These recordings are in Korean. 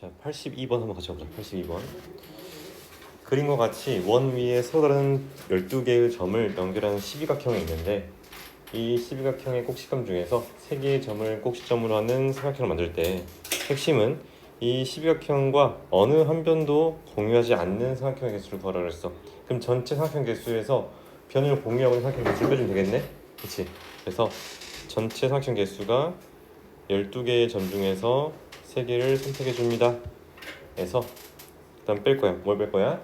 자, 82번 한번 같이 보자. 82번. 그림과 같이 원 위에 서로 다른 12개의 점을 연결하는 십이각형이 있는데 이 십이각형의 꼭지점 중에서 3개의 점을 꼭지점으로 하는 삼각형을 만들 때 핵심은 이 십이각형과 어느 한 변도 공유하지 않는 삼각형의 개수를 구하라 그랬어. 그럼 전체 삼각형 개수에서 변을 공유하고 있는 삼각형 개수를 빼주면 되겠네? 그치? 그래서 전체 삼각형 개수가 12개의 점 중에서 3개를 선택해 줍니다. 그래서 일단 뺄 거야. 뭘 뺄 거야?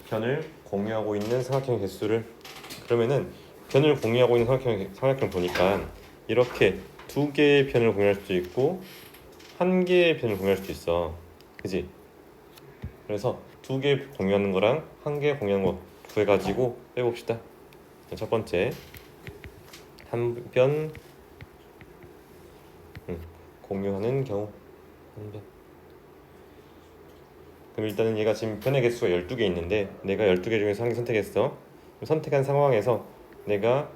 변을 공유하고 있는 삼각형 개수를. 그러면은 변을 공유하고 있는 삼각형 보니까 이렇게 2개의 변을 공유할 수도 있고 1개의 변을 공유할 수도 있어. 그지? 그래서 2개 공유하는 거랑 1개 공유하는 거 구해가지고 빼봅시다. 첫 번째 한 변 공유하는 경우 한 변. 그럼 일단은 얘가 지금 변의 개수가 12개 있는데 내가 12개 중에서 1개 선택했어. 선택한 상황에서 내가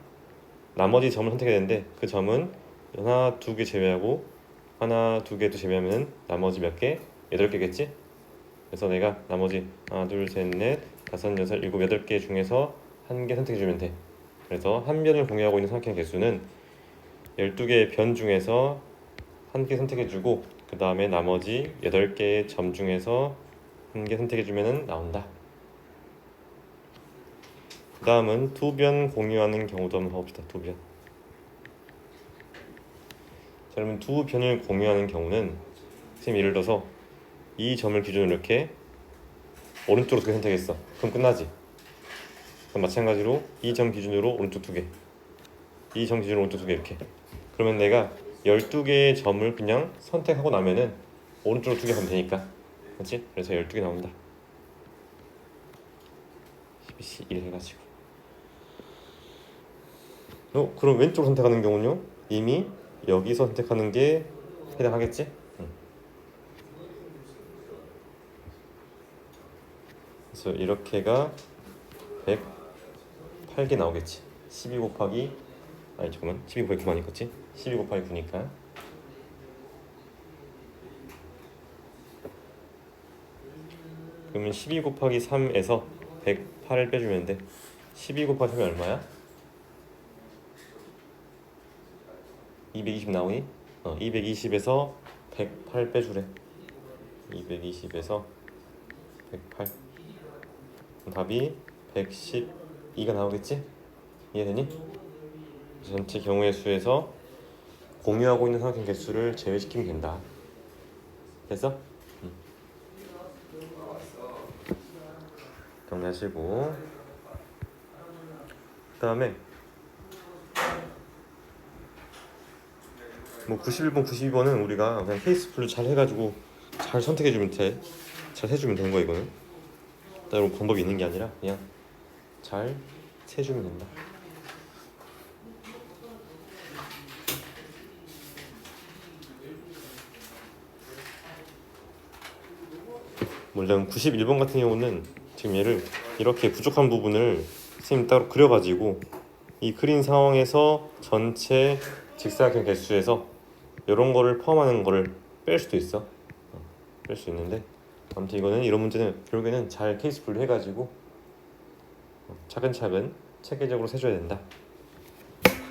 나머지 점을 선택해야 되는데 그 점은 하나, 2개 제외하고 하나, 2개도 제외하면 나머지 몇 개? 8개겠지? 그래서 내가 나머지 하나, 둘, 셋, 넷, 다섯, 여섯, 일곱, 8개 중에서 1개 선택해주면 돼. 그래서 한 변을 공유하고 있는 삼각형 개수는 12개의 변 중에서 1개 선택해주고 그 다음에 나머지 8개의 점 중에서 1개 선택해주면 나온다. 그 다음은 2변 공유하는 경우도 한번 봐봅시다. 2변. 자, 그러면 2변을 공유하는 경우는 선생님 예를 들어서 이 점을 기준으로 이렇게 오른쪽으로 2개 선택했어. 그럼 끝나지? 그럼 마찬가지로 이 점 기준으로 오른쪽 2개, 이 점 기준으로 오른쪽 2개 이렇게. 그러면 내가 12개의 점을 그냥 선택하고 나면은 오른쪽으로 2개 가면 되니까, 그렇지? 그래서 12개 나온다. 1 해가지고. 그럼 왼쪽 선택하는 경우는요? 이미 여기서 선택하는 게 해당하겠지? 그래서 이렇게가 108개 나오겠지. 12 곱하기 아니 잠깐만 12 곱하기 9만 있겠지? 12 곱하기 9니까 그러면 12 곱하기 3에서 108을 빼주면 돼. 12 곱하기 3이 얼마야? 220 나오니? 220에서 108 빼주래. 220에서 108 답이 112가 나오겠지? 이해되니? 전체 경우의 수에서 공유하고 있는 삼각형 개수를 제외시키면 된다. 됐어? 정리하시고 그 다음에 뭐 91번, 92번은 우리가 그냥 케이스 분류 잘 해가지고 잘 선택해주면 돼. 잘 해주면 되는 거야 이거는. 따로 방법이 있는 게 아니라 그냥 잘 세주면 된다. 물론 91번 같은 경우는 지금 얘를 이렇게 부족한 부분을 선생님 따로 그려가지고 이 그린 상황에서 전체 직사각형 개수에서 이런 거를 포함하는 거를 뺄 수도 있어. 뺄 수 있는데 아무튼 이거는 이런 문제는 결국에는 잘 케이스 분류 해가지고 차근차근 체계적으로 세줘야 된다.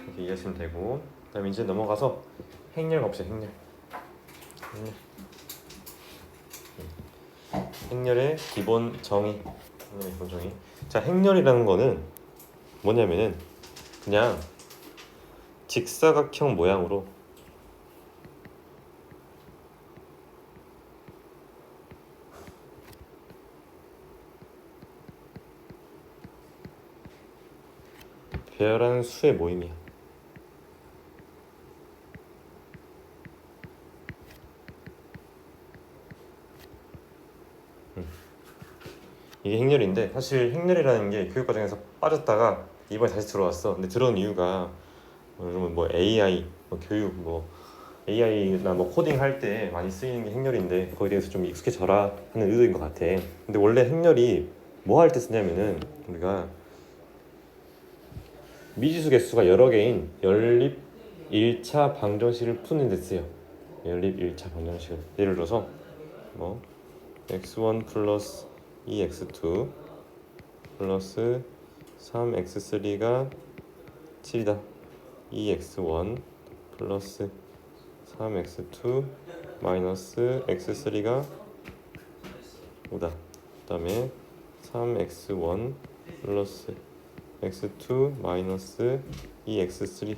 이렇게 이해하시면 되고 그 다음에 이제 넘어가서 행렬 가봅시다. 행렬의 기본 정의. 자, 행렬이라는 거는 뭐냐면은 그냥 직사각형 모양으로 배열한 수의 모임이야. 이게 행렬인데 사실 행렬이라는 게 교육 과정에서 빠졌다가 이번에 다시 들어왔어. 근데 들어온 이유가 뭐 AI, 뭐 교육, 뭐 AI나 뭐 코딩 할 때 많이 쓰이는 게 행렬인데 거기에 대해서 좀 익숙해져라 하는 의도인 것 같아. 근데 원래 행렬이 뭐 할 때 쓰냐면은 우리가 미지수 개수가 여러 개인 연립 1차 방정식을 푸는 데 쓰여. 연립 1차 방정식을 예를 들어서 뭐 x1 플러스 2x2 플러스 3x3가 7이다. 2x1 플러스 3x2 마이너스 x3가 5다. 그 다음에 3x1 플러스 x2 마이너스 2x3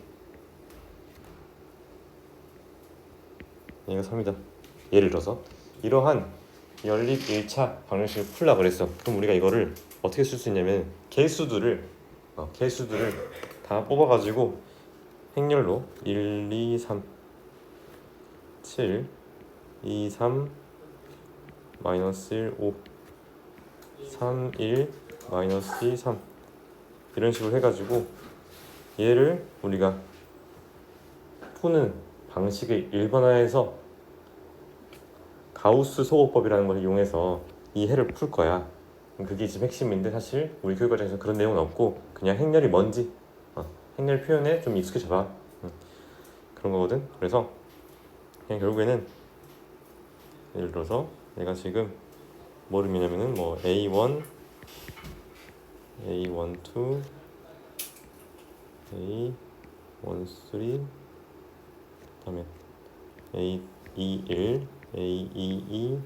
얘가 3이다. 예를 들어서 이러한 연립 1차 방정식을 풀라 그랬어. 그럼 우리가 이거를 어떻게 쓸 수 있냐면 개수들을 다 뽑아가지고 행렬로 1, 2, 3, 7, 2, 3, 마이너스 1, 5, 3, 1, 마이너스 2, 3 이런 식으로 해가지고 얘를 우리가 푸는 방식을 일반화해서 가우스 소거법이라는 걸 이용해서 이 해를 풀 거야. 그게 지금 핵심인데 사실 우리 교육 과정에서 그런 내용은 없고 그냥 행렬이 뭔지 행렬 표현에 좀 익숙해져봐. 그런 거거든. 그래서 그냥 결국에는 예를 들어서 내가 지금 뭐를 미냐면은 뭐 A1, A12, A13, 그다음에 A21, A22,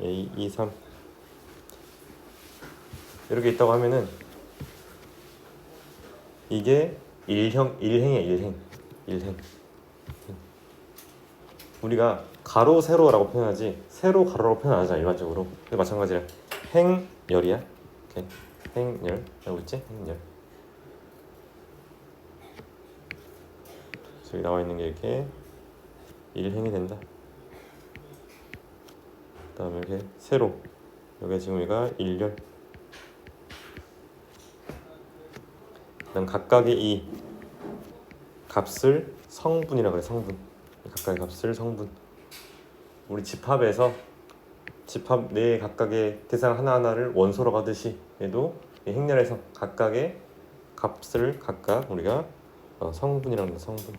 A23 이렇게 있다고 하면은 이게 일행이야. 우리가 가로 세로라고 표현하지 세로 가로라고 표현 안 하잖아 일반적으로. 마찬가지로 행열이야. 오케이. 행열 알고 있지? 행열. 여기 나와 있는 게 이렇게 일행이 된다. 그다음에 이렇게 세로 여기 지금 우리가 일열. 그다음 각각의 이 값을 성분이라고 그래. 성분. 각각의 값을 성분. 우리 집합에서 집합 네 각각의 대상 하나하나를 원소로 가듯이 얘도 이 행렬에서 각각의 값을 각각 우리가 성분이라고 합니다. 성분.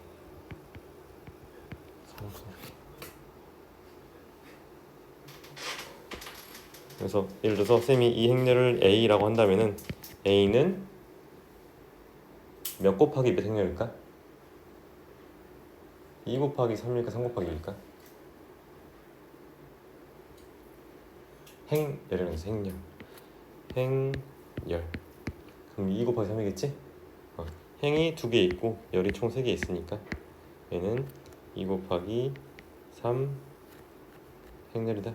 그래서 예를 들어서 쌤이 이 행렬을 A라고 한다면은 A는 몇 곱하기 몇 행렬일까? 2 곱하기 3일까 3 곱하기 1일까? 행열이라고 해서 행열. 그럼 2 곱하기 3이겠지? 행이 2개 있고 열이 총 3개 있으니까 얘는 2 곱하기 3 행렬이다.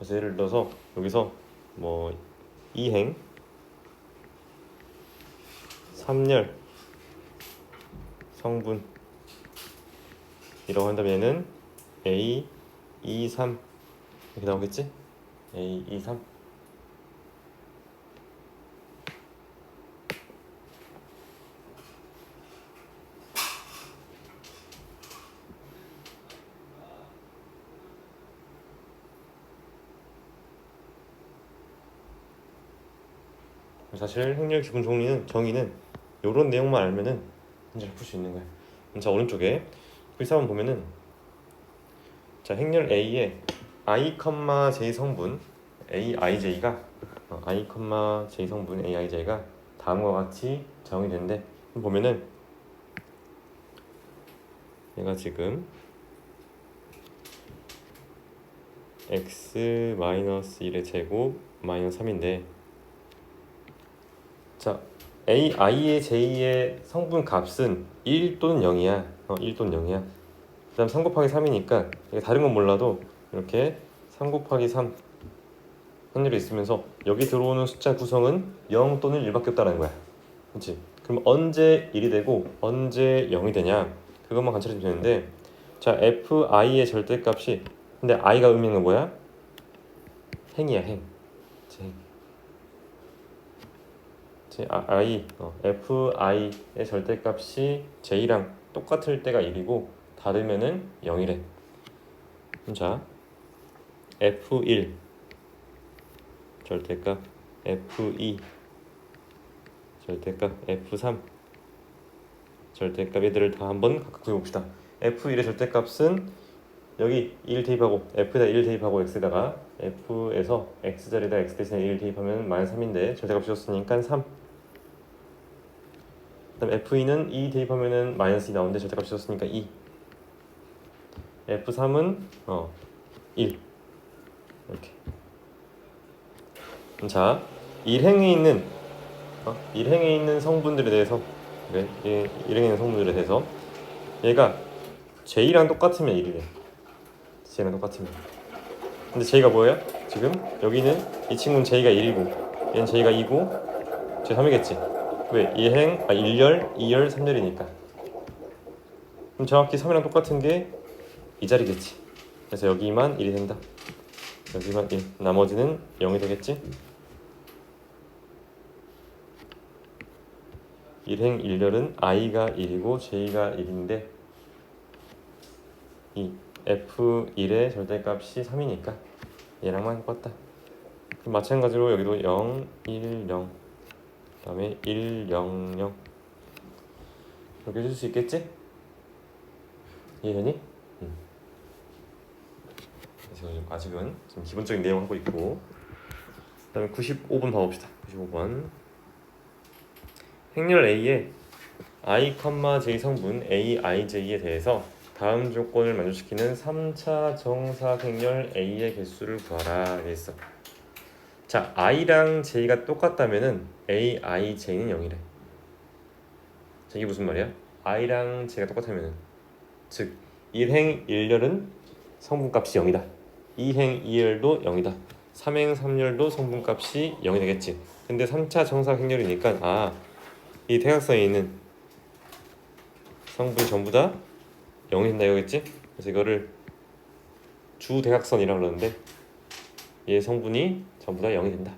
그래서 예를 들어서 여기서 뭐 2행 3열 성분 이라고 한다면 얘는 A, 2, 3 이렇게 나오겠지? A, 2, 3 사실 행렬 기본 정의는 이런 내용만 알면은 문제를 풀 수 있는 거야. 자 오른쪽에 글씨 한번 보면은 자 행렬 A에 I, J 성분 AIJ가 I, J 성분 AIJ가 다음과 같이 정의된대. 보면은 얘가 지금 x-1의 제곱 마이너스 3인데 자 AI의 J의 성분 값은 1 또는 0이야. 1 또는 0이야. 그 다음 3 곱하기 3이니까 이게 다른 건 몰라도 이렇게 3 곱하기 3 확률이 있으면서 여기 들어오는 숫자 구성은 0 또는 1밖에 없다는 거야. 그렇지? 그럼 언제 1이 되고 언제 0이 되냐 그것만 관찰해 주면 되는데 자 FI의 절대값이 근데 I가 의미하는 건 뭐야? 행이야 행. I, FI의 절대값이 J랑 똑같을 때가 1이고 다르면은 0이래. 자 F1 절대값, F2 절대값, F3 절대값, 얘들을 다 한번 각각 구해봅시다. F1의 절대값은 여기 1 대입하고 F에다 1 대입하고 X에다가 F에서 X자리에다 X 대신에 1 대입하면 -3인데 절대값 주었으니까 3. 그 다음 F2는 2 대입하면은 -2 나오는데 절대값 주었으니까 2. F3은 1 이렇게. 자, 일행에 있는 성분들에 대해서 일행에 있는 성분들에 대해서 얘가 J랑 똑같으면 1이래. J랑 똑같으면. 근데 J가 뭐예요? 지금 여기는 이 친구는 J가 1이고 얘는 J가 2고 J 3이겠지. 왜? 1열, 2열, 3열이니까. 그럼 정확히 3이랑 똑같은 게 이 자리겠지. 그래서 여기만 1이 된다. 여기만 1. 나머지는 0이 되겠지. 1행 1열은 i가 1이고 j가 1인데 이 f1의 절대값이 3이니까 얘랑만 똑같다. 그럼 마찬가지로 여기도 0, 1, 0 그 다음에 1, 0, 0 이렇게 해줄 수 있겠지? 이해되니? 그래서 아직은 지금 기본적인 내용 하고 있고 그 다음에 95번 봐봅시다. 95번 행렬 A의 i, j 성분 aij에 대해서 다음 조건을 만족시키는 3차 정사 행렬 A의 개수를 구하라 이랬어. 자, i랑 j가 똑같다면은 aij는 0이래. 자, 이게 무슨 말이야? i랑 j가 똑같다면은 즉 1행 1열은 성분값이 0이다. 2행 2열도 0이다. 3행 3열도 성분값이 0이 되겠지. 근데 3차 정사 행렬이니까 이 대각선에 있는 성분이 전부 다 0이 된다 이거겠지? 그래서 이거를 주대각선이라고 그러는데 얘 성분이 전부 다 0이 된다.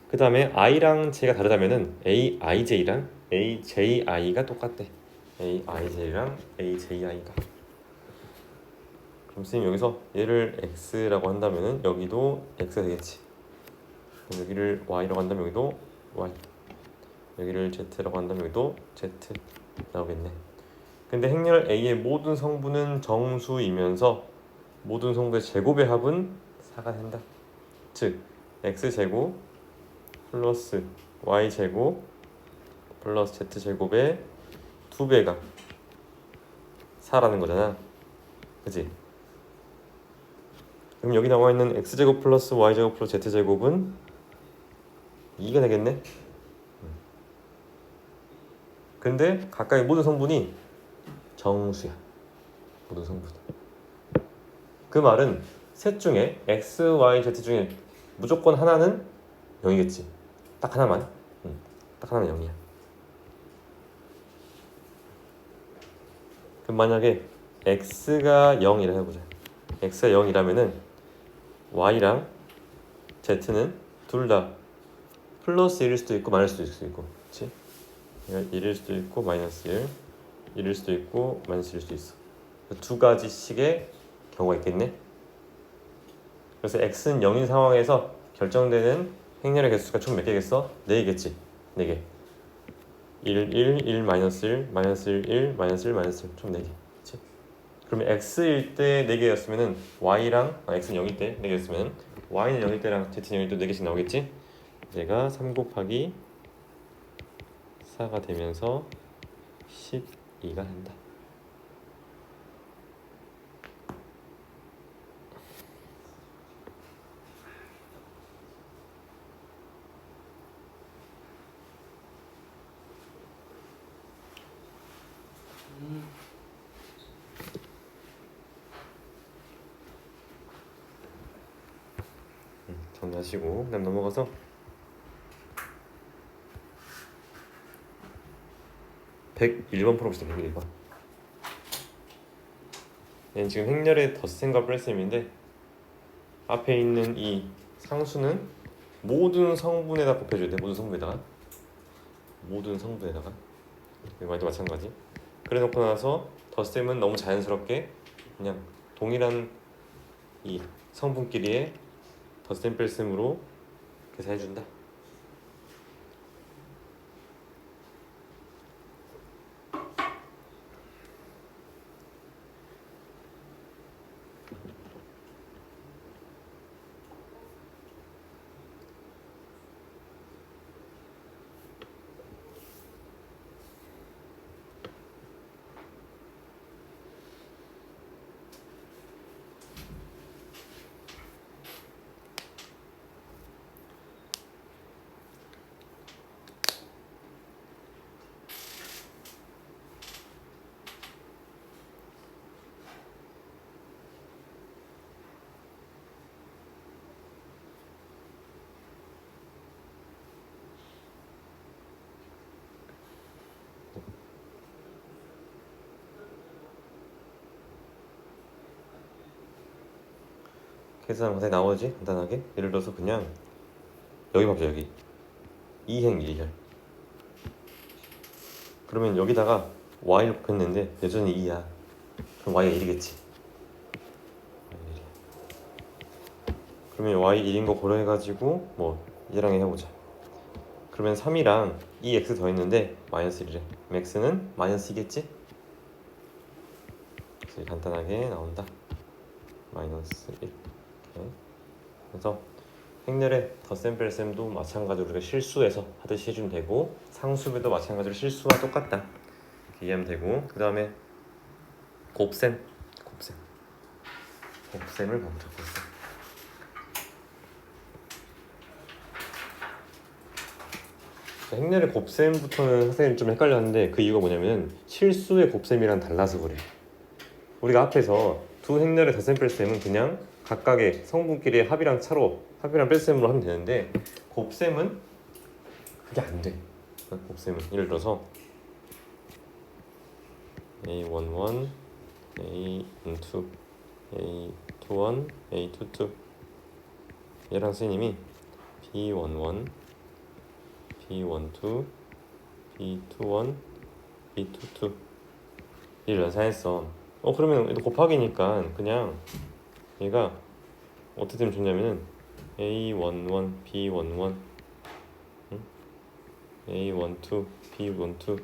그 다음에 i랑 j가 다르다면은 aij랑 aji가 똑같대. aij랑 aji가. 그럼 선생님 여기서 얘를 x라고 한다면은 여기도 x가 되겠지. 여기를 y라고 한다면 여기도 y. 여기를 z라고 한다면 여기도 z 나오겠네. 근데 행렬 A의 모든 성분은 정수이면서 모든 성분의 제곱의 합은 4가 된다. 즉 x제곱 플러스 y제곱 플러스 z제곱의 2배가 4라는 거잖아. 그치? 그럼 여기 나와 있는 x제곱 플러스 y제곱 플러스 z제곱은 2가 되겠네. 근데 각각의 모든 성분이 정수야. 모든 성분. 그 말은 셋 중에 x, y, z 중에 무조건 하나는 0이겠지. 딱 하나만. 딱 하나는 0이야. 그럼 만약에 x가 0이라 해보자. x가 0이라면은 y랑 z는 둘 다 플러스 1일 수도 있고 마이너스 1일 수도 있고, 그렇지? 1일 수도 있고 마이너스 1, 1일 수도 있고 마이너스 1일 수도 있어. 두 가지씩의 경우가 있겠네. 그래서 x는 0인 상황에서 결정되는 행렬의 개수가 총 몇 개겠어? 4개겠지. 4개. 1, 1, 1, 마이너스 1, 마이너스 1, 1, 마이너스 1, 마이너스 1, 총 4개. 그치? 그러면 x일 때 4개였으면은 y랑 x는 0일 때 4개였으면 y는 0일 때랑 z는 0일 때 4개씩 나오겠지? 얘가 3 곱하기 4가 되면서 12가 된다. 정리하시고 그다음 넘어가서 101번 풀어봅시다. 101번. 얘는 지금 행렬의 덧셈과 뺄셈인데 앞에 있는 이 상수는 모든 성분에다 곱해줘야 돼. 모든 성분에다가 이거도 마찬가지. 그래 놓고 나서 덧셈은 너무 자연스럽게 그냥 동일한 이 성분끼리의 덧셈뺄셈으로 계산해준다. 계산 간단히 나오지? 간단하게? 예를 들어서 그냥 여기 봐보자. 여기 2행 1혈. 그러면 여기다가 y를 곱했는데 여전히 2야. 그럼 y가 1이겠지. 그러면 y 1인 거 고려해가지고 뭐 얘랑 해보자. 그러면 3이랑 2x 더했는데 마이너스 1이래. 그럼 x는 마이너스 2겠지? 그래서 간단하게 나온다. 마이너스 1. 이렇게. 그래서 행렬의 덧셈 뺄셈도 마찬가지로 우리가 실수해서 하듯이 해주면 되고, 상수배도 마찬가지로 실수와 똑같다 이렇게 이해하면 되고, 그 다음에 곱셈을 보자. 곱셈. 행렬의 곱셈부터는 선생님이 좀 헷갈렸는데, 그 이유가 뭐냐면 실수의 곱셈이랑 달라서 그래. 우리가 앞에서 두 행렬의 덧셈 뺄셈은 그냥 각각의 성분끼리의 합이랑 차로, 합이랑 뺄셈으로 하면 되는데, 곱셈은 그게 안 돼. 곱셈은 예를 들어서 A11, A12, A21, A22. 얘랑 선생님이 B11, B12, B21, B22 얘를 연산했어. 그러면 얘도 곱하기니까 그냥 얘가 어떻게 되면 좋냐면은 A11, B11, A12, B12,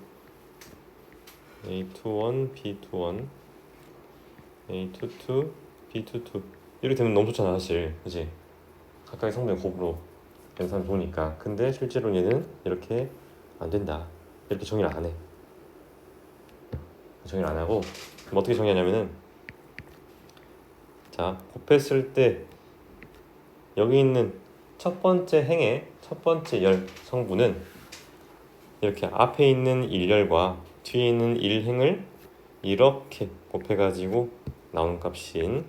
A21, B21, A22, B22 이렇게 되면 너무 좋잖아 사실, 그치? 각각의 성분의 곱으로 연산 좋으니까. 근데 실제로 얘는 이렇게 안 된다. 이렇게 정의를 안 해. 정의를 안 하고, 그럼 어떻게 정의하냐면은, 자, 곱했을 때 여기 있는 첫 번째 행의 첫 번째 열 성분은 이렇게 앞에 있는 1열과 뒤에 있는 1행을 이렇게 곱해가지고 나오는 값인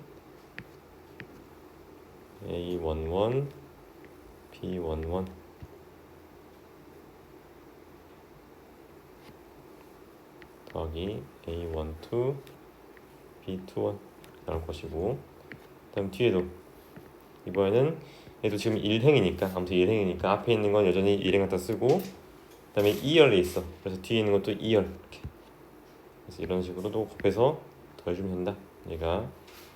A11, B11 더하기 A12, B21 나올 것이고, 그 다음 뒤에도 이번에는 얘도 지금 1행이니까, 아무튼 1행이니까 앞에 있는 건 여전히 1행 갖다 쓰고, 그 다음에 2열에 있어. 그래서 뒤에 있는 것도 2열 이렇게. 그래서 이런 식으로 또 곱해서 더해주면 된다. 얘가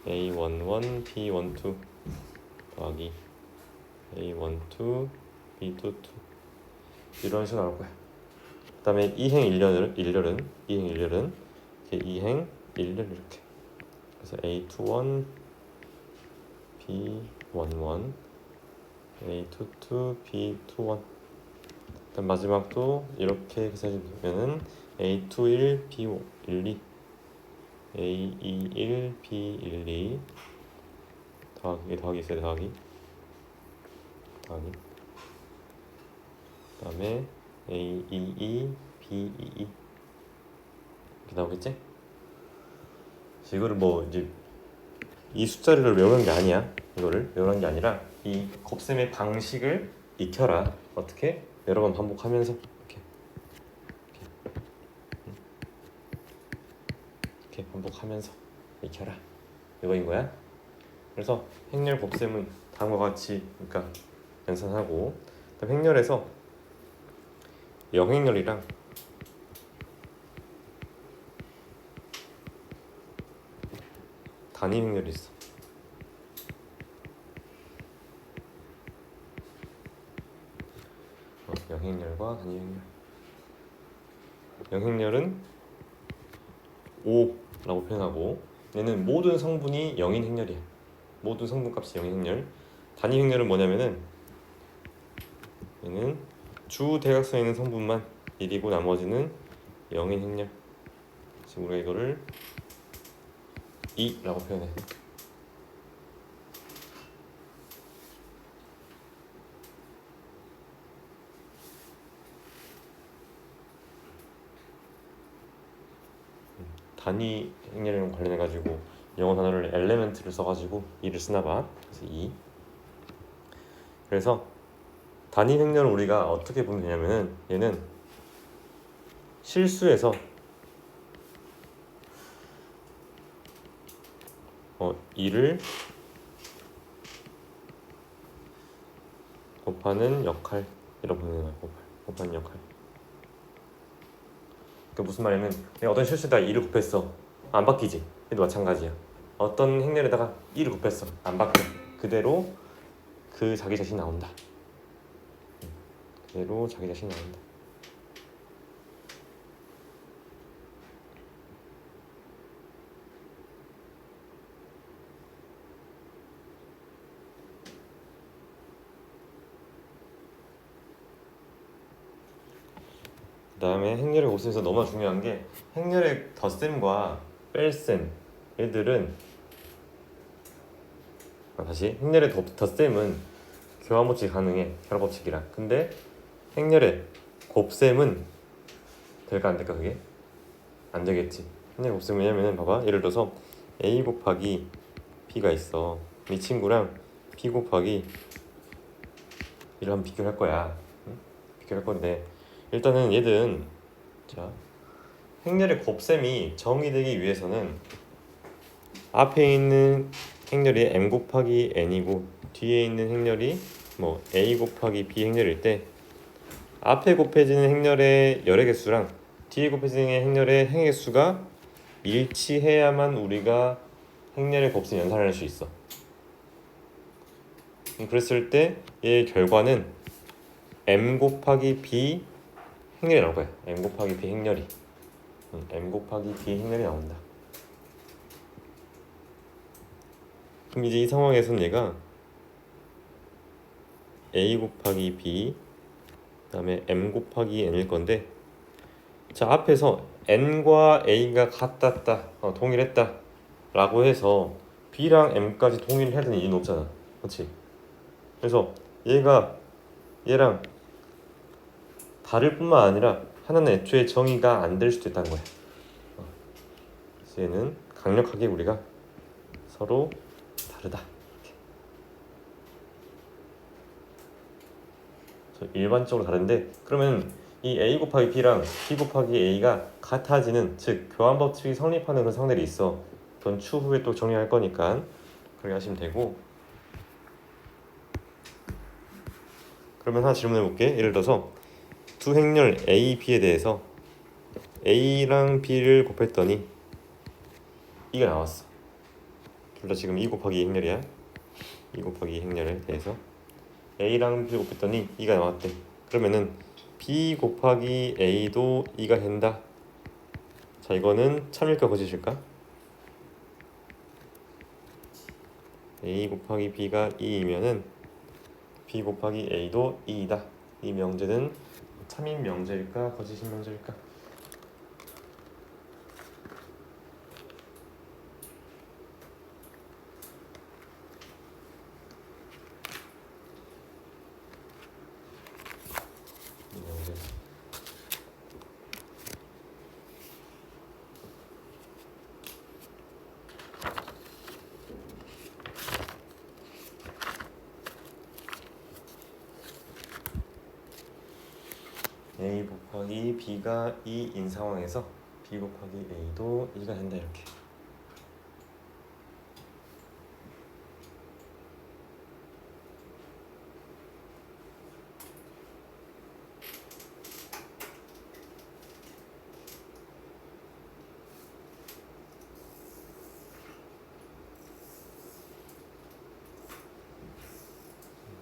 A11, B12 더하기 A12, B22 이런 식으로 나올 거야. 그 다음에 2행 1열은 2행 1열 이렇게. 그래서 A21, B11, A22, B21. 그다음 마지막도 이렇게 계산해주면은 A21, B12, A21, B12 더하기 있어요. 더하기. 그다음에 A22, B22 이렇게 나오겠지? 이거를 뭐 이제 이 숫자를 외우는 게 아니야. 이거를 외우는 게 아니라 이 곱셈의 방식을 익혀라. 어떻게? 여러 번 반복하면서 이렇게 반복하면서 익혀라. 이거인 거야. 그래서 행렬 곱셈은 다음과 같이 그러니까 연산하고, 그다음 행렬에서 영행렬이랑 단위 행렬이 있어. 영행렬과 단위행렬. 영행렬은 5라고 표현하고 얘는 모든 성분이 0인 행렬이야. 모든 성분값이 0인 행렬. 단위행렬은 뭐냐면은 얘는 주 대각선에 있는 성분만 1이고 나머지는 0인 행렬. 지금 우리가 이거를 2라고 표현해. 단위 행렬이랑 관련해가지고 영어 단어를 엘레멘트를 써가지고 2를 쓰나봐. 그래서 2. 그래서 단위 행렬을 우리가 어떻게 보면 되냐면은 얘는 실수해서 2를 곱하는 역할 이라고 보는 거야. 곱하는 역할. 그 무슨 말이냐면 내가 어떤 실수에다가 2를 곱했어. 안 바뀌지. 얘도 마찬가지야. 어떤 행렬에다가 2를 곱했어. 안 바뀌어. 그대로 그 자기 자신 나온다. 그대로 자기 자신 나온다. 그 다음에 행렬의 곱셈에서 너무 중요한 게 행렬의 덧셈과 뺄셈 얘들은 다시 행렬의 덧셈은 교환법칙이 가능해. 결합법칙이라. 근데 행렬의 곱셈은 될까 안 될까? 그게 안 되겠지. 행렬의 곱셈은 왜냐면은 봐봐. 예를 들어서 a 곱하기 b가 있어. 이 친구랑 b 곱하기 b를 한번 비교를 할 거야. 응? 비교를 할 건데 일단은 얘는 자 행렬의 곱셈이 정의되기 위해서는 앞에 있는 행렬이 m 곱하기 n이고 뒤에 있는 행렬이 뭐 a 곱하기 b 행렬일 때 앞에 곱해지는 행렬의 열의 개수랑 뒤에 곱해지는 행렬의 행의 개수가 일치해야만 우리가 행렬의 곱셈 연산을 할 수 있어. 그랬을 때 얘의 결과는 m 곱하기 b 행렬이 나올 거야. m 곱하기 b 행렬이 m 곱하기 b 행렬이 나온다. 그럼 이제 이 상황에서는 얘가 a 곱하기 b 그다음에 m 곱하기 n일 건데 자 앞에서 n과 a가 같았다 동일했다 라고 해서 b랑 m까지 동일해야 되는 이유는 없잖아. 그렇지? 그래서 얘가 얘랑 다를 뿐만 아니라 하나는 애초에 정의가 안 될 수도 있다는 거야. 그래서 얘는 강력하게 우리가 서로 다르다. 일반적으로 다른데 그러면 이 a 곱하기 b랑 b 곱하기 a가 같아지는 즉 교환법칙이 성립하는 그런 상대들이 있어. 그건 추후에 또 정리할 거니까 그렇게 하시면 되고 그러면 하나 질문해 볼게. 예를 들어서 두 행렬 a, b에 대해서 a랑 b를 곱했더니 2가 나왔어. 둘 다 지금 2 곱하기 2 행렬이야. 2 곱하기 2 행렬에 대해서 a랑 b를 곱했더니 2가 나왔대. 그러면은 b 곱하기 a도 2가 된다. 자 이거는 참일까 거짓일까? a 곱하기 b가 2이면은 b 곱하기 a도 2이다. 이 명제는 참인 명제일까 거짓인 명제일까? 이 명제. a 곱하기 b가 2인 상황에서 b 곱하기 a도 2가 된다 이렇게.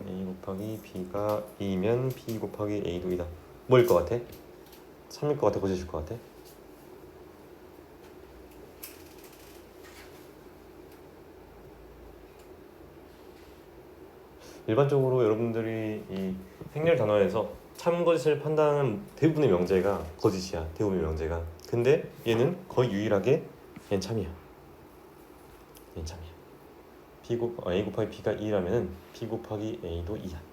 a 곱하기 b가 2면 b 곱하기 a도 2다. 뭐일 것 같아? 3일 것 같아? 거짓일 것 같아? 일반적으로 여러분들이 이 행렬 단어에서 참거짓을 판단하는 대부분의 명제가 거짓이야. 대부분의 명제가. 근데 얘는 거의 유일하게 얘는 참이야. 얘는 참이야. a 곱하기 b가 2라면은 b 곱하기 a도 2야.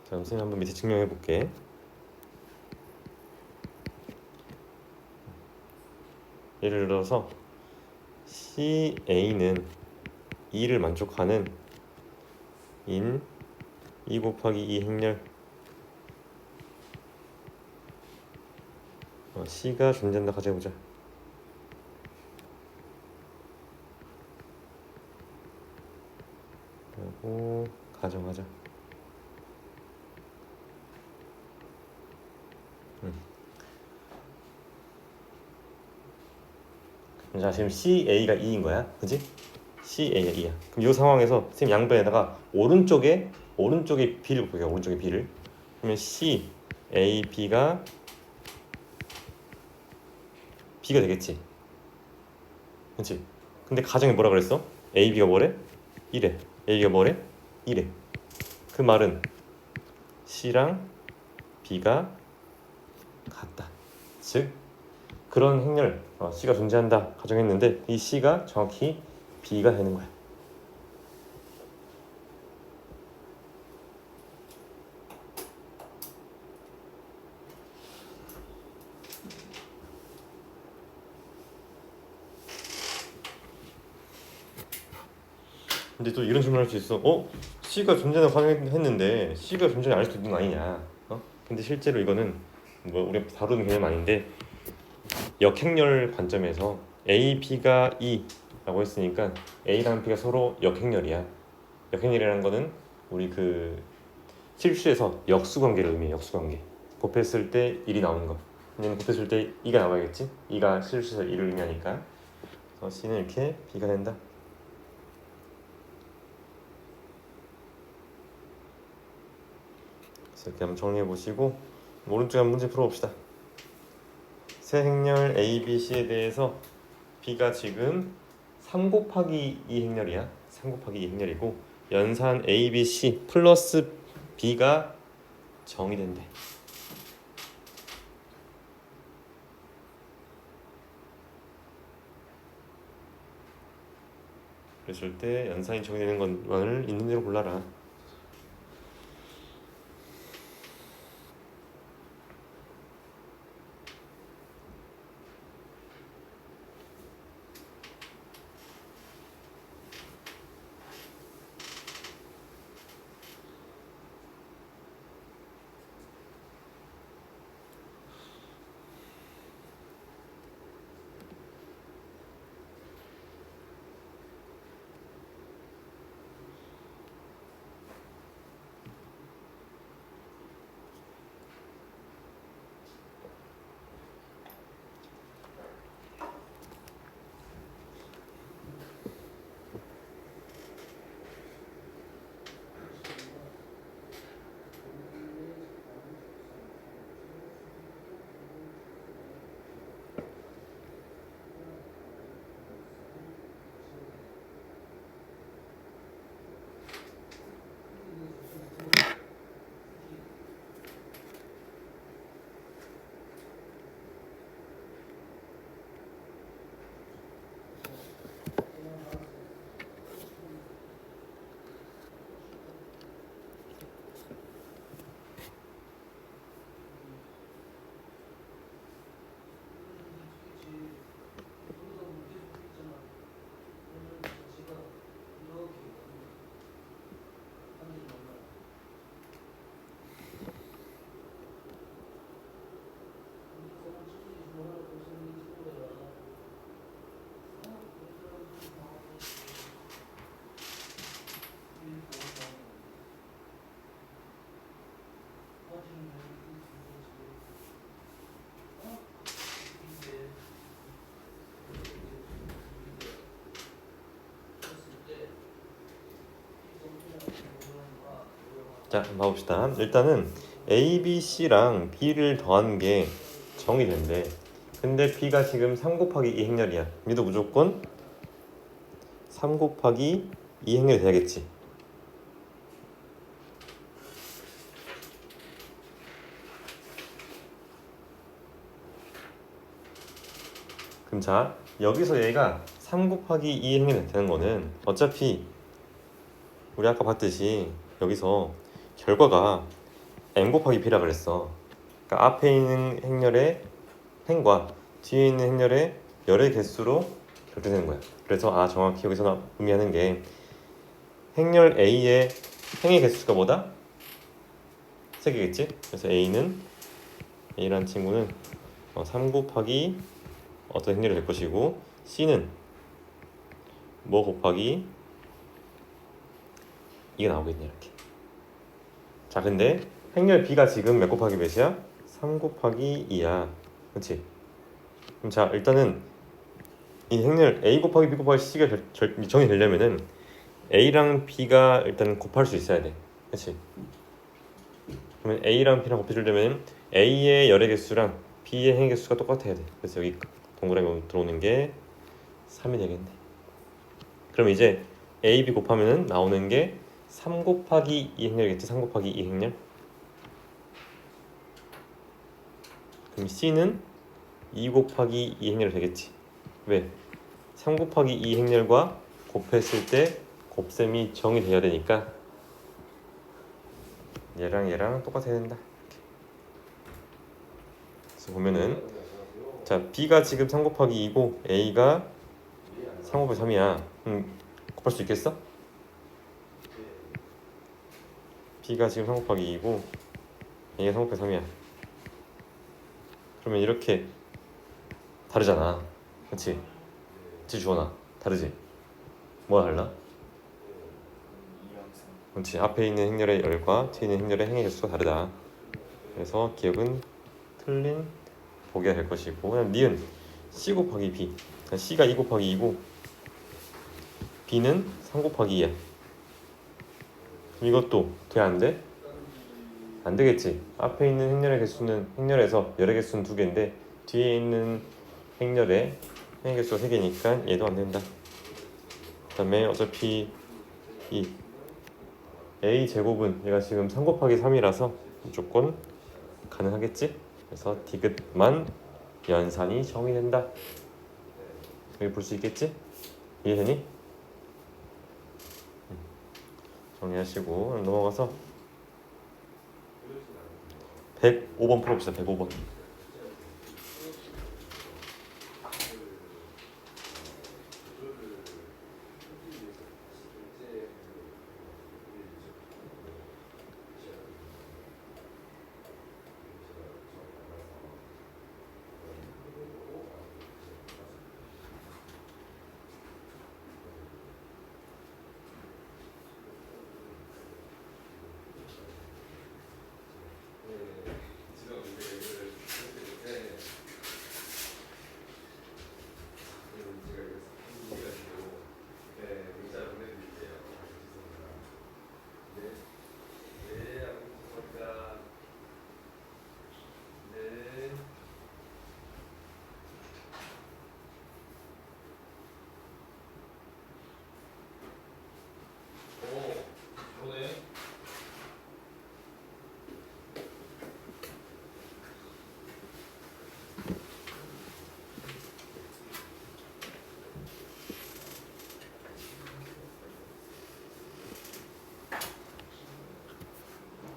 자, 선생님 한번 밑에 증명해 볼게. 예를 들어서 CA는 2를 만족하는 인 2 곱하기 2 행렬 C가 존재한다 가져보자. 그리고 가정하자. 자, 지금 CA가 2인 거야, 그지? CA가 2야. 그럼 이 상황에서 선생님 양변에다가 오른쪽에 B를 볼게요. 오른쪽에 B를. 그러면 C, A, B가 되겠지, 그렇지? 근데 가정에 뭐라 그랬어? A, B가 뭐래? 1래. A가 뭐래? 1래. 그 말은 C랑 B가 같다. 즉 그런 행렬 C가 존재한다 가정했는데 이 C가 정확히 B가 되는 거야. 근데 또 이런 질문을 할 수 있어. C가 존재는 가정했는데 C가 존재는 알 수도 있는 거 아니냐? 근데 실제로 이거는 뭐 우리가 다루는 개념 아닌데 역행렬 관점에서 A, B가 2라고 했으니까 A랑 B가 서로 역행렬이야. 역행렬이라는 거는 우리 그 실수에서 역수관계를 의미해. 역수관계. 곱했을 때 1이 나오는 거. 얘는 곱했을 때 2가 나와야겠지? 2가 실수에서 1을 의미하니까. C는 이렇게 B가 된다. 그래서 이렇게 한번 정리해 보시고 오른쪽에 한번 문제 풀어봅시다. 세 행렬 A, B, C에 대해서 B가 지금 3 곱하기 2 행렬이야. 3 곱하기 2 행렬이고 연산 A, B, C 플러스 B가 정의된대. 그랬을 때 연산이 정의되는 것만을 있는 대로 골라라. 자, 한번 봐봅시다. 일단은 A, B, C랑 B를 더한 게 정이 된대. 근데 B가 지금 3 곱하기 2 행렬이야. B도 무조건 3 곱하기 2 행렬이 돼야겠지. 그럼 자, 여기서 얘가 3 곱하기 2 행렬이 되는 거는 어차피 우리 아까 봤듯이 여기서 결과가 m 곱하기 b라 그랬어. 그러니까 앞에 있는 행렬의 행과 뒤에 있는 행렬의 열의 개수로 결정되는 거야. 그래서 정확히 여기서 의미하는 게 행렬 A의 행의 개수가 뭐다? 3개겠지? 그래서 A라는 친구는 3 곱하기 어떤 행렬이 될 것이고 C는 뭐 곱하기 2가 나오겠네 이렇게. 자, 근데 행렬 B가 지금 몇 곱하기 몇이야? 3 곱하기 2야. 그렇지? 그럼 자, 일단은 이 행렬 A 곱하기 B 곱하기 C가 정이 되려면은 A랑 B가 일단 곱할 수 있어야 돼. 그렇지? 그러면 A랑 B랑 곱해주려면 A의 열의 개수랑 B의 행의 개수가 똑같아야 돼. 그래서 여기 동그라미 들어오는 게 3이 되겠네. 그럼 이제 A, B 곱하면은 나오는 게 3 곱하기 2 행렬이겠지? 3 곱하기 2 행렬. 그럼 C는 2 곱하기 2 행렬이 되겠지. 왜? 3 곱하기 2 행렬과 곱했을 때 곱셈이 정이 돼야 되니까 얘랑 똑같아야 된다. 그래서 보면은 자, B가 지금 3 곱하기 2고 A가 3 곱하기 3이야. 곱할 수 있겠어? B가 지금 3 곱하기 2고 A가 3 곱하기 3이야. 그러면 이렇게 다르잖아. 그치? 그치 주원아? 다르지? 뭐가 달라? 그렇지. 앞에 있는 행렬의 열과 뒤에 있는 행렬의 행의 개수가 다르다. 그래서 기억은 틀린 보기가 될 것이고, 그냥 니은 C 곱하기 B. C가 2 곱하기 2고 B는 3 곱하기 2야. 이것도 돼? 안 돼? 안 되겠지. 앞에 있는 행렬의 개수는 행렬에서 열의 개수는 2개인데 뒤에 있는 행렬의 행의 개수가 3개니까 얘도 안 된다. 그 다음에 어차피 이 A 제곱은 얘가 지금 3 곱하기 3이라서 무조건 가능하겠지? 그래서 디귿만 연산이 정의된다. 여기 볼 수 있겠지? 이해되니? 정리하시고 넘어가서 105번 풀어봅시다. 105번.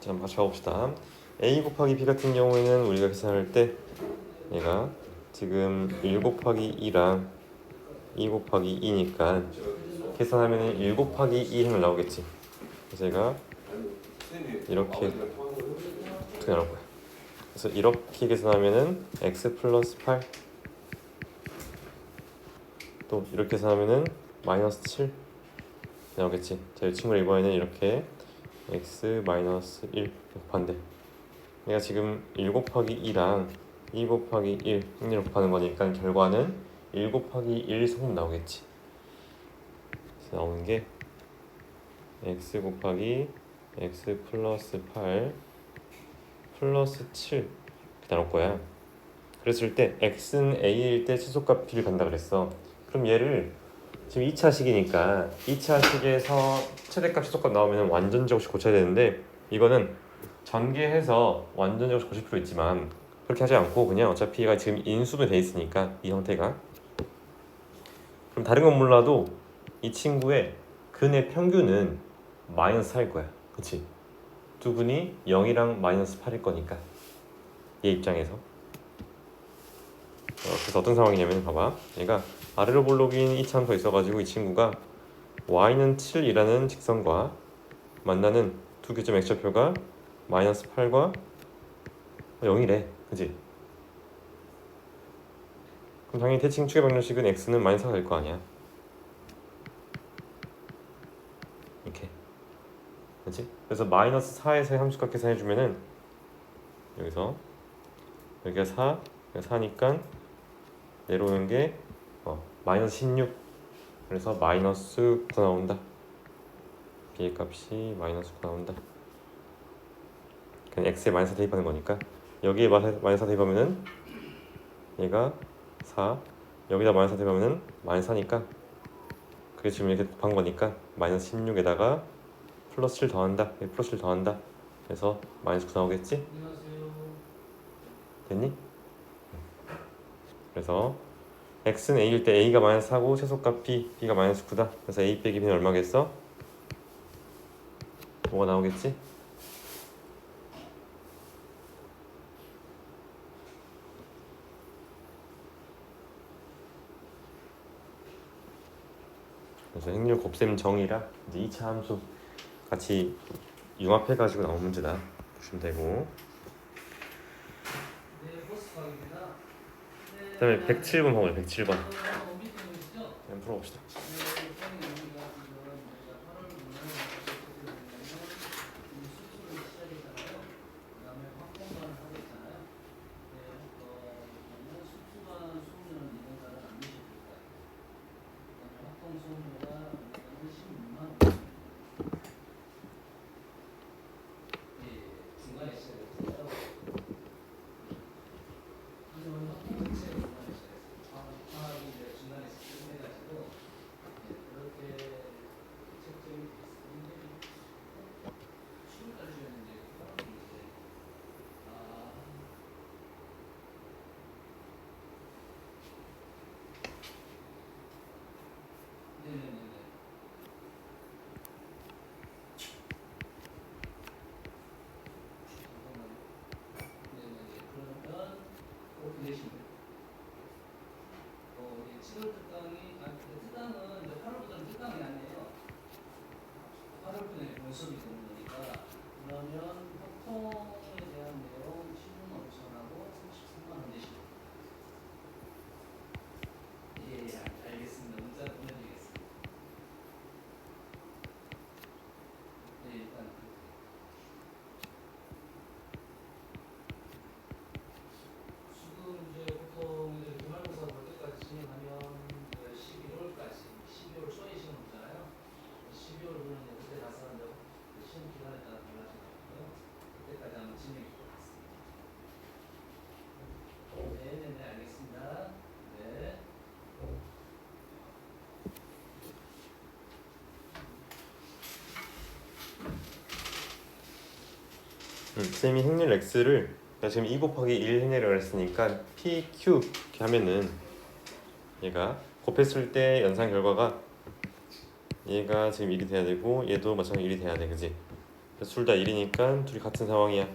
자, 한번 같이 봐봅시다. A 곱하기 B 같은 경우에는 우리가 계산할 때 얘가 지금 1 곱하기 2랑 2 곱하기 2니까 계산하면 1 곱하기 2 행을 나오겠지. 그래서 얘가 이렇게 어떻게 나올 거야. 그래서 이렇게 계산하면은 x 플러스 8, 또 이렇게 계산하면은 마이너스 7 나오겠지. 자, 이 친구를 이번에는 이렇게 x 마이너스 1 곱한대. 얘가 지금 1 곱하기 2랑 2 곱하기 1 행렬을 곱하는 거니까 결과는 1 곱하기 1 소금 나오겠지. 그래서 나오는 게 x 곱하기 x 플러스 8 플러스 7 이렇게 나올 거야. 그랬을 때 x는 a일 때 최소값 b를 간다 그랬어. 그럼 얘를 지금 2차식이니까 2차식에서 최대값 최소값 나오면 완전제곱식 고쳐야 되는데, 이거는 전개해서 완전제곱식 고칠 필요 있지만 그렇게 하지 않고 그냥 어차피 얘가 지금 인수분해 돼 있으니까 이 형태가, 그럼 다른 건 몰라도 이 친구의 근의 평균은 마이너스 4일 거야. 그치? 두 근이 0이랑 마이너스 8일 거니까 얘 입장에서. 그래서 어떤 상황이냐면 봐봐, 얘가 아래로 볼록인 이차함수가 있어가지고 이 친구가 y는 7이라는 직선과 만나는 두 교점 x좌표가 마이너스 8과 0이래. 그치? 그럼 당연히 대칭축의 방정식은 x는 마이너스 4가 될 거 아니야. 이렇게. 그치? 그래서 마이너스 4에서의 함수값 계산해주면은 여기서 여기가 4, 여기가 4니까 내려오는 게 마이너스 16. 그래서 마이너스 9 나온다. b의 값이 마이너스 9 나온다. 그냥 x에 마이너스 대입하는 거니까 여기에 마이너스 대입하면은 얘가 4, 여기다 마이너스 대입하면은 마이너스 4니까 그게 지금 이렇게 곱한 거니까 마이너스 16에다가 플러스 7 더한다. 플러스 7 더한다. 그래서 마이너스 9 나오겠지? 됐니? 그래서 x는 a일 때 a가 마이너스 4고 최소값 b가 마이너스 9다. 그래서 a 빼기 b는 얼마겠어? 5가 나오겠지? 그래서 행렬 곱셈 정의라 이제 2차 함수 같이 융합해가지고 나온 문제다 보시면 되고, 그 다음에 107번 봐보자. 107번 한번 풀어봅시다. 쌤이 행렬 x를 지금 2 곱하기 1 행렬이라고 했으니까 pq 이렇게 하면은 얘가 곱했을 때 연산 결과가 얘가 지금 1이 돼야 되고 얘도 마찬가지로 1이 돼야 돼. 그지? 둘 다 1이니까 둘이 같은 상황이야.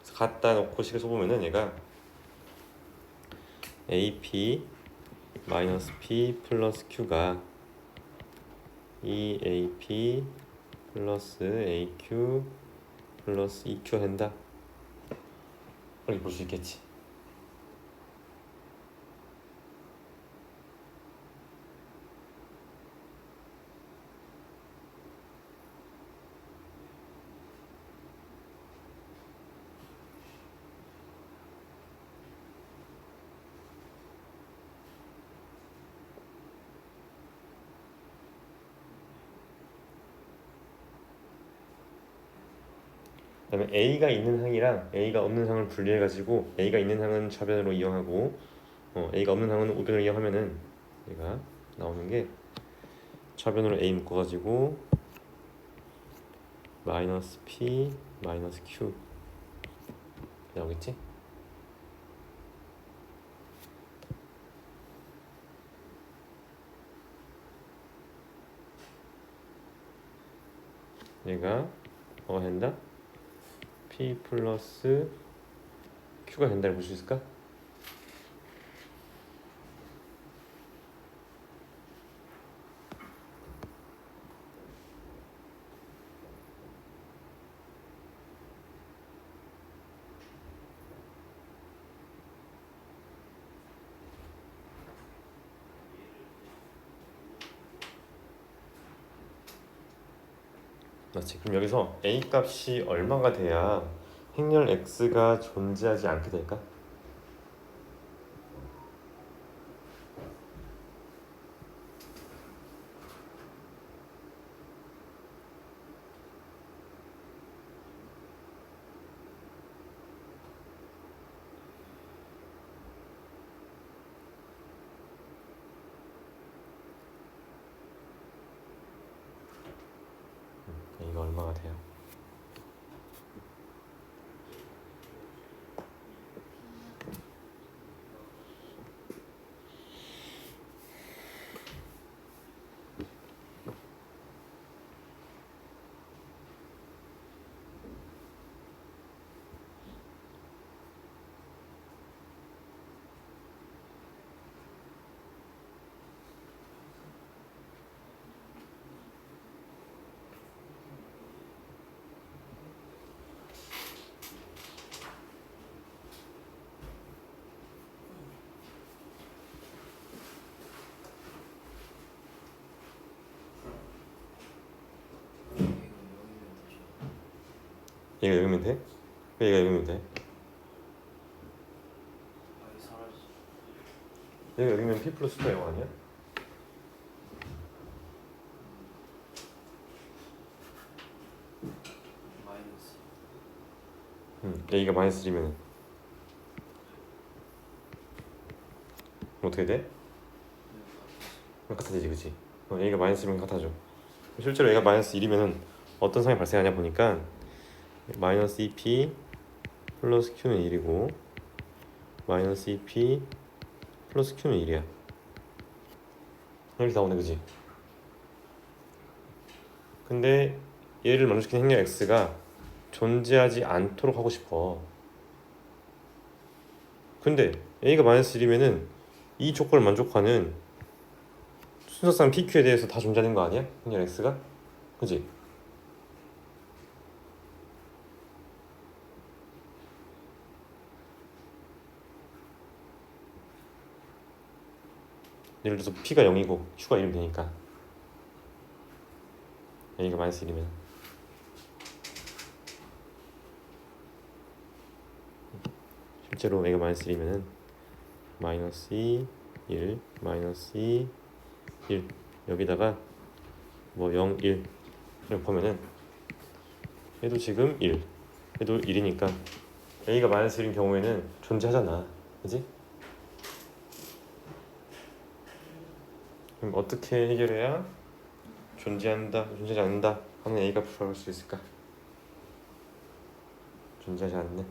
그래서 갖다 놓고 식을 써보면은 얘가 ap 마이너스 p 플러스 q가 2ap 플러스 aq 플러스 2q 된다. 이렇게 볼 수 있겠지. 그다음에 A가 있는 항이랑 A가 없는 항을 분리해가지고 A가 있는 항은 좌변으로 이용하고 A가 없는 항은 우변으로 이용하면은 얘가 나오는 게 좌변으로 A 묶어가지고 마이너스 P 마이너스 Q 나오겠지? 얘가 뭐가 된다? P 플러스 Q가 된다를 볼 수 있을까? 맞지? 그럼 여기서 A 값이 얼마가 돼야 행렬 X가 존재하지 않게 될까? A가 얼마가 돼야? 얘가 여기면 돼? 왜 얘가 여기면 돼? 얘가 여기면 P 플러스가 0 아니야? A가 마이너스 1이면 어떻게 돼? 같아지지, 그치? A가 마이너스 1이면 같아져. 실제로 A가 마이너스 1이면 어떤 상황이 발생하냐 보니까 마이너스 2P 플러스 Q는 1이고 마이너스 2P 플러스 Q는 1이야. 이렇게 나오네, 그치? 근데 얘를 만족시키는 행렬 X가 존재하지 않도록 하고 싶어. 근데 A가 마이너스 1이면은 이 조건을 만족하는 순서상 PQ에 대해서 다 존재하는 거 아니야? 행렬 X가? 그치? 예를 들어서 P가 0이고 Q가 1이면 되니까 A가 마이너스 1이면 실제로 A가 마이너스 1이면은 마이너스 2, 1, 마이너스 2, 1 여기다가 뭐 0, 1 이렇게 보면은 얘도 지금 1 얘도 1이니까 A가 마이너스 1인 경우에는 존재하잖아, 그지? 그럼 어떻게 해결해야 존재한다, 존재하지 않는다 하는 A가 풀어볼 수 있을까? 존재하지 않네.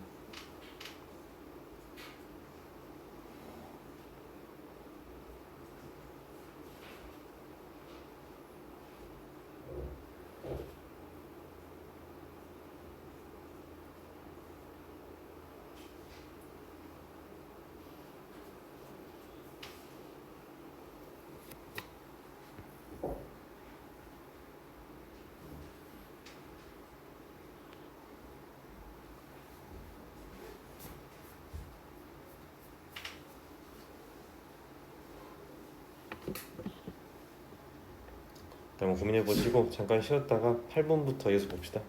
한번 고민해 보시고 잠깐 쉬었다가 8번부터 이어서 봅시다.